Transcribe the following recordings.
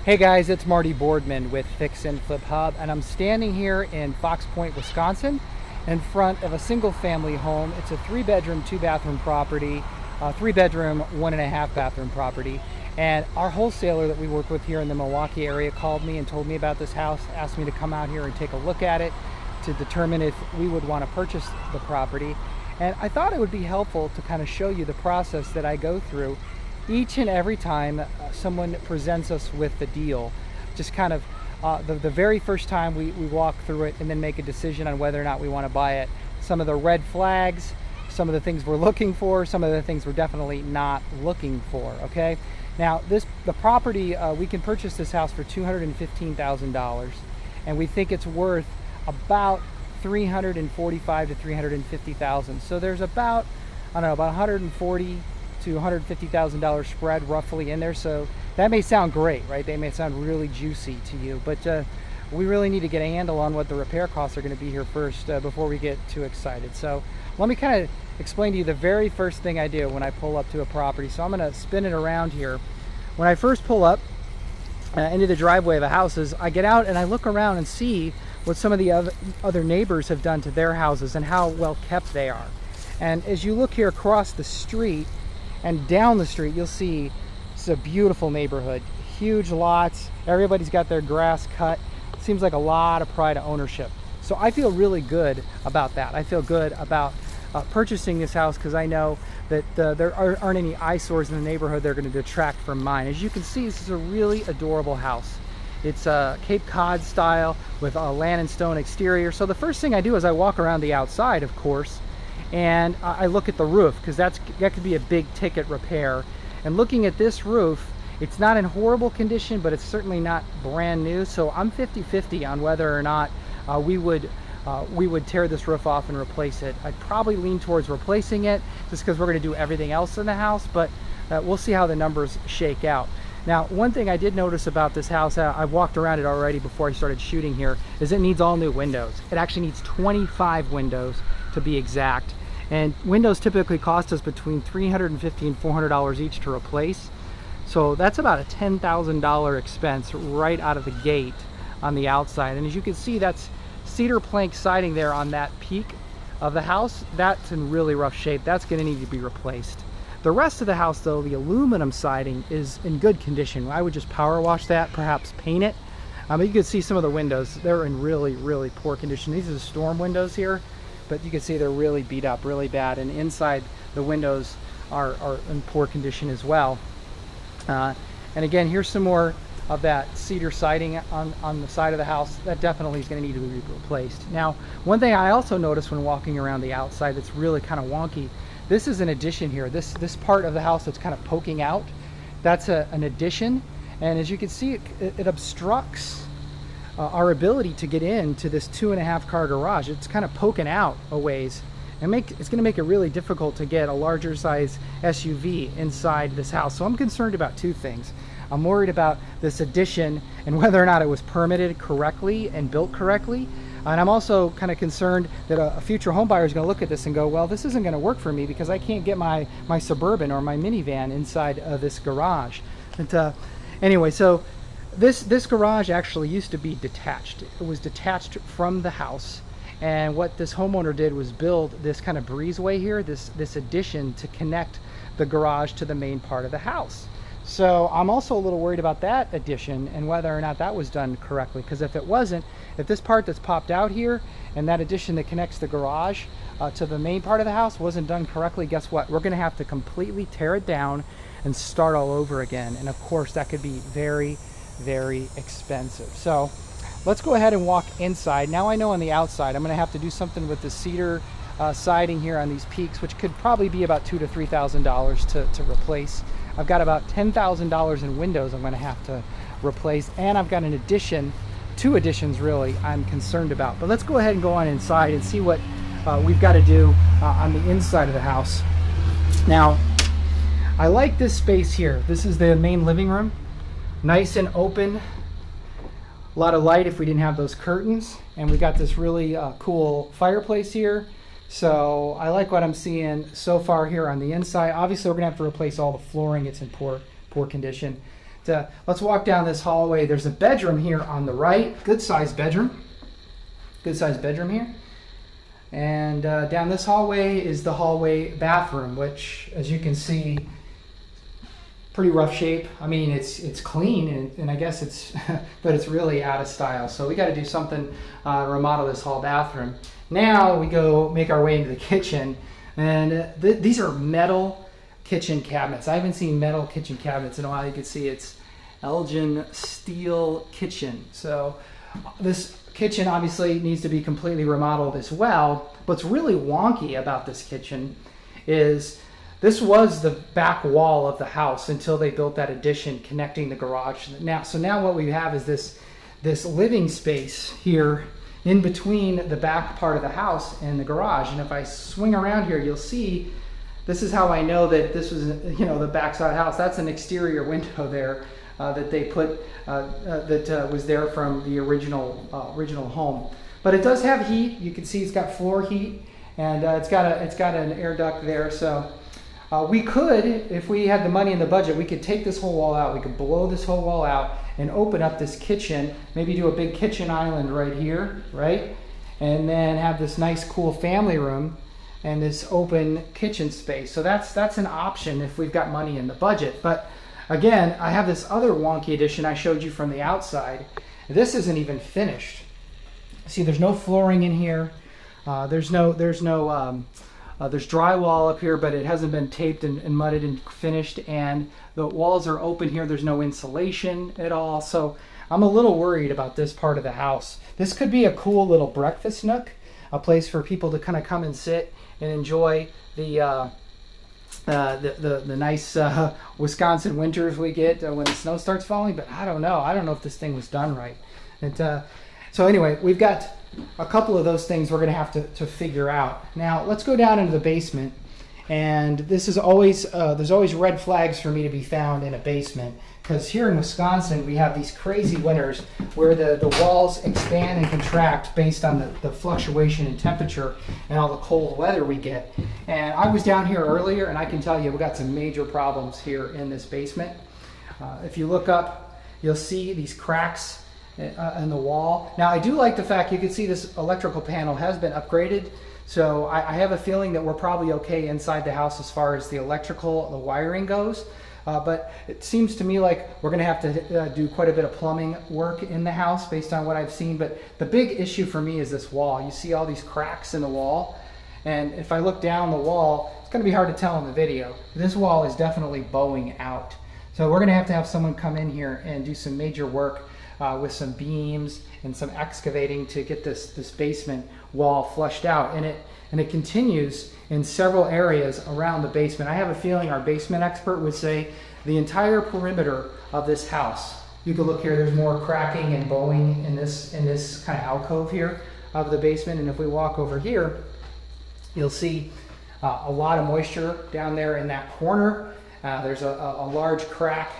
Hey guys, it's Marty Boardman with Fix and Flip Hub, and I'm standing here in Fox Point, Wisconsin, in front of a single-family home. It's a 3-bedroom, 2-bathroom property, 3-bedroom, 1.5-bathroom property. And our wholesaler that we work with here in the Milwaukee area called me and told me about this house, asked me to come out here and take a look at it to determine if we would want to purchase the property. And I thought it would be helpful to kind of show you the process that I go through each and every time someone presents us with the deal. Just kind of the very first time we walk through it and then make a decision on whether or not we want to buy it. Some of the red flags, some of the things we're looking for, some of the things we're definitely not looking for, okay? Now, the property, we can purchase this house for $215,000, and we think it's worth about $345,000 to $350,000. So there's about, I don't know, about $140,000 to $150,000 spread roughly in there. So that may sound great, right? They may sound really juicy to you, but we really need to get a handle on what the repair costs are going to be here first before we get too excited. So let me kind of explain to you the very first thing I do when I pull up to a property. So I'm going to spin it around here. When I first pull up into the driveway of the houses, I get out and I look around and see what some of the other neighbors have done to their houses and how well kept they are. And as you look here across the street and down the street, you'll see it's a beautiful neighborhood, huge lots, everybody's got their grass cut. Seems like a lot of pride of ownership. So I feel really good about that. I feel good about purchasing this house because I know that there aren't any eyesores in the neighborhood that are going to detract from mine. As you can see, this is a really adorable house. It's a Cape Cod style with a land and stone exterior. So the first thing I do is I walk around the outside, of course, and I look at the roof because that could be a big ticket repair. And looking at this roof, it's not in horrible condition, but it's certainly not brand new. So I'm 50-50 on whether or not we would tear this roof off and replace it. I'd probably lean towards replacing it just because we're going to do everything else in the house, but we'll see how the numbers shake out. Now, one thing I did notice about this house, I walked around it already before I started shooting here, is it needs all new windows. It actually needs 25 windows to be exact. And windows typically cost us between $350 and $400 each to replace. So that's about a $10,000 expense right out of the gate on the outside. And as you can see, that's cedar plank siding there on that peak of the house. That's in really rough shape. That's going to need to be replaced. The rest of the house, though, the aluminum siding is in good condition. I would just power wash that, perhaps paint it. You can see some of the windows. They're in really, really poor condition. These are the storm windows here, but you can see they're really beat up, really bad. And inside, the windows are in poor condition as well. And again, here's some more of that cedar siding on the side of the house. That definitely is going to need to be replaced. Now, one thing I also noticed when walking around the outside that's really kind of wonky, this is an addition here. This part of the house that's kind of poking out, that's an addition. And as you can see, it obstructs our ability to get into this 2.5 car garage. It's kind of poking out a ways. And it's going to make it really difficult to get a larger size SUV inside this house. So I'm concerned about two things. I'm worried about this addition and whether or not it was permitted correctly and built correctly. And I'm also kind of concerned that a future home buyer is going to look at this and go, well, this isn't going to work for me because I can't get my Suburban or my minivan inside this garage. And anyway, so this garage actually used to be detached. It was detached from the house. And what this homeowner did was build this kind of breezeway here, this addition to connect the garage to the main part of the house. So I'm also a little worried about that addition and whether or not that was done correctly, because if it wasn't, if this part that's popped out here and that addition that connects the garage to the main part of the house wasn't done correctly, guess what? We're going to have to completely tear it down and start all over again. And of course, that could be very, very expensive. So let's go ahead and walk inside. Now I know on the outside I'm going to have to do something with the cedar siding here on these peaks, which could probably be about $2,000 to $3,000 to replace. I've got about $10,000 in windows I'm going to have to replace, and I've got an addition, 2 additions really, I'm concerned about. But let's go ahead and go on inside and see what we've got to do on the inside of the house. Now, I like this space here. This is the main living room, nice and open. A lot of light if we didn't have those curtains, and we got this really cool fireplace here. So I like what I'm seeing so far here on the inside. Obviously, we're gonna have to replace all the flooring. It's in poor condition. Let's walk down this hallway. There's a bedroom here on the right, good sized bedroom. Good sized bedroom here. And down this hallway is the hallway bathroom, which, as you can see, pretty rough shape. I mean, it's clean, and I guess it's, but it's really out of style. So we got to do something to remodel this hall bathroom. Now we go make our way into the kitchen, and these are metal kitchen cabinets. I haven't seen metal kitchen cabinets in a while. You can see it's Elgin steel kitchen. So this kitchen obviously needs to be completely remodeled as well. What's really wonky about this kitchen is this was the back wall of the house until they built that addition connecting the garage. So now what we have is this living space here in between the back part of the house and the garage. And if I swing around here, you'll see, this is how I know that this was, the back side of the house. That's an exterior window there that they put, that was there from the original home. But it does have heat. You can see it's got floor heat, and it's got an air duct there. So we could, if we had the money in the budget, we could take this whole wall out. We could blow this whole wall out and open up this kitchen, maybe do a big kitchen island right here, right? And then have this nice cool family room and this open kitchen space. So that's an option if we've got money in the budget. But again, I have this other wonky addition I showed you from the outside. This isn't even finished. See, there's no flooring in here. There's drywall up here, but it hasn't been taped and mudded and finished. And the walls are open here. There's no insulation at all. So I'm a little worried about this part of the house. This could be a cool little breakfast nook, a place for people to kind of come and sit and enjoy the nice Wisconsin winters we get when the snow starts falling. But I don't know if this thing was done right. So anyway, we've got a couple of those things we're going to have to figure out. Now let's go down into the basement. And this is always, there's always red flags for me to be found in a basement, because here in Wisconsin we have these crazy winters where the walls expand and contract based on the fluctuation in temperature and all the cold weather we get. And I was down here earlier, and I can tell you we got some major problems here in this basement. If you look up, you'll see these cracks in the wall. Now I do like the fact you can see this electrical panel has been upgraded. So I have a feeling that we're probably okay inside the house as far as the electrical, the wiring goes. But it seems to me like we're going to have to do quite a bit of plumbing work in the house based on what I've seen. But the big issue for me is this wall. You see all these cracks in the wall. And if I look down the wall, it's going to be hard to tell in the video. This wall is definitely bowing out. So we're going to have someone come in here and do some major work with some beams and some excavating to get this basement wall flushed out. And it continues in several areas around the basement. I have a feeling our basement expert would say the entire perimeter of this house. You can look here, there's more cracking and bowing in this kind of alcove here of the basement. And if we walk over here, you'll see a lot of moisture down there in that corner. There's a large crack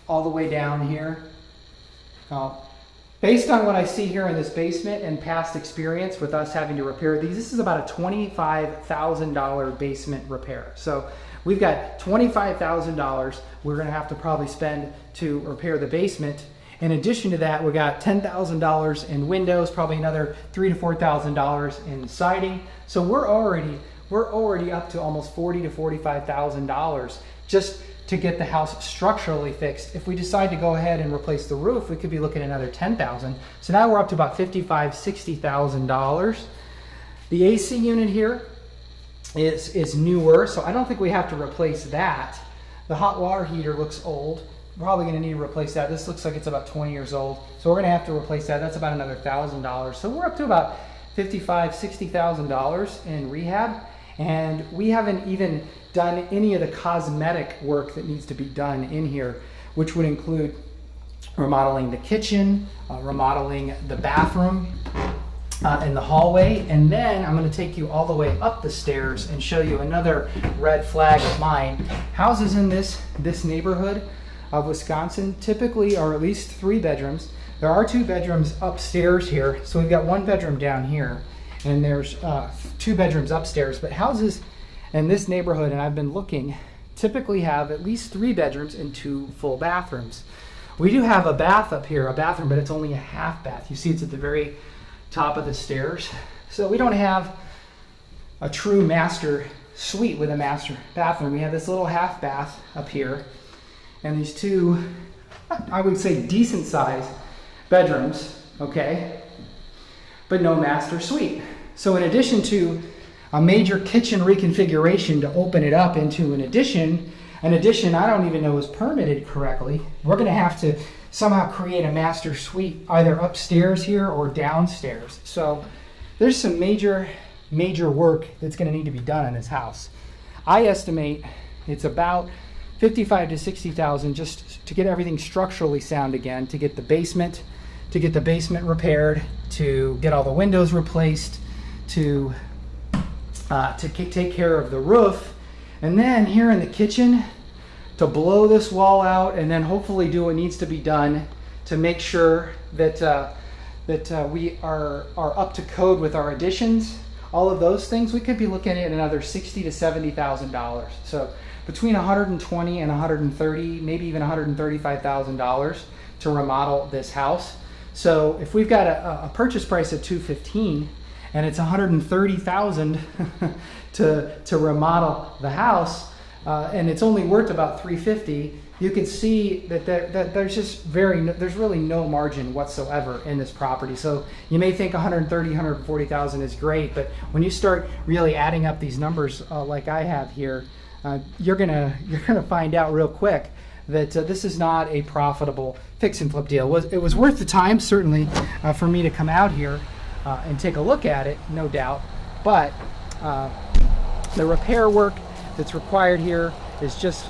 all the way down here. Based on what I see here in this basement and past experience with us having to repair these, this is about a $25,000 basement repair. So we've got $25,000 we're going to have to probably spend to repair the basement. In addition to that, we got $10,000 in windows, probably another $3,000 to $4,000 in siding. So we're already up to almost $40,000 to $45,000 just to get the house structurally fixed. If we decide to go ahead and replace the roof, we could be looking at another $10,000. So now we're up to about $55,000, $60,000. The AC unit here is newer, so I don't think we have to replace that. The hot water heater looks old. We're probably going to need to replace that. This looks like it's about 20 years old, so we're going to have to replace that. That's about another $1,000. So we're up to about $55,000, $60,000 in rehab, and we haven't even done any of the cosmetic work that needs to be done in here, which would include remodeling the kitchen, remodeling the bathroom and the hallway. And then I'm going to take you all the way up the stairs and show you another red flag of mine. Houses in this neighborhood of Wisconsin typically are at least 3 bedrooms. There are 2 bedrooms upstairs here, so we've got 1 bedroom down here, and there's 2 bedrooms upstairs. But houses in this neighborhood, and I've been looking, typically have at least 3 bedrooms and 2 full bathrooms. We do have a bath up here, a bathroom, but it's only a half bath. You see it's at the very top of the stairs. So we don't have a true master suite with a master bathroom. We have this little half bath up here and these 2, I would say, decent sized bedrooms, okay, but no master suite. So in addition to a major kitchen reconfiguration to open it up into an addition I don't even know is permitted correctly, we're going to have to somehow create a master suite either upstairs here or downstairs. So there's some major work that's going to need to be done in this house. I estimate it's about $55,000 to $60,000 just to get everything structurally sound again, to get the basement repaired, to get all the windows replaced, to take care of the roof, and then here in the kitchen to blow this wall out and then hopefully do what needs to be done to make sure that we are up to code with our additions. All of those things, we could be looking at another $60,000 to $70,000. So between $120,000 and $130,000, maybe even $135,000 to remodel this house. So if we've got a purchase price of $215,000 and it's $130,000 to remodel the house, and it's only worth about $350,000, you can see that there's really no margin whatsoever in this property. So you may think $130,000, $140,000 is great, but when you start really adding up these numbers like I have here, you're gonna find out real quick that this is not a profitable fix and flip deal. It was worth the time, certainly, for me to come out here and take a look at it, no doubt, but the repair work that's required here is just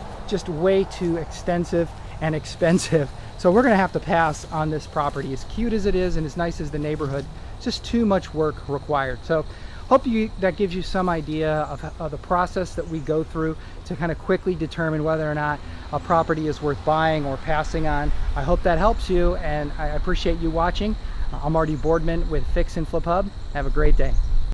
way too extensive and expensive. So we're gonna have to pass on this property. As cute as it is and as nice as the neighborhood, just too much work required. So hope that gives you some idea of the process that we go through to kind of quickly determine whether or not a property is worth buying or passing on. I hope that helps you, and I appreciate you watching. I'm Marty Boardman with Fix and Flip Hub. Have a great day.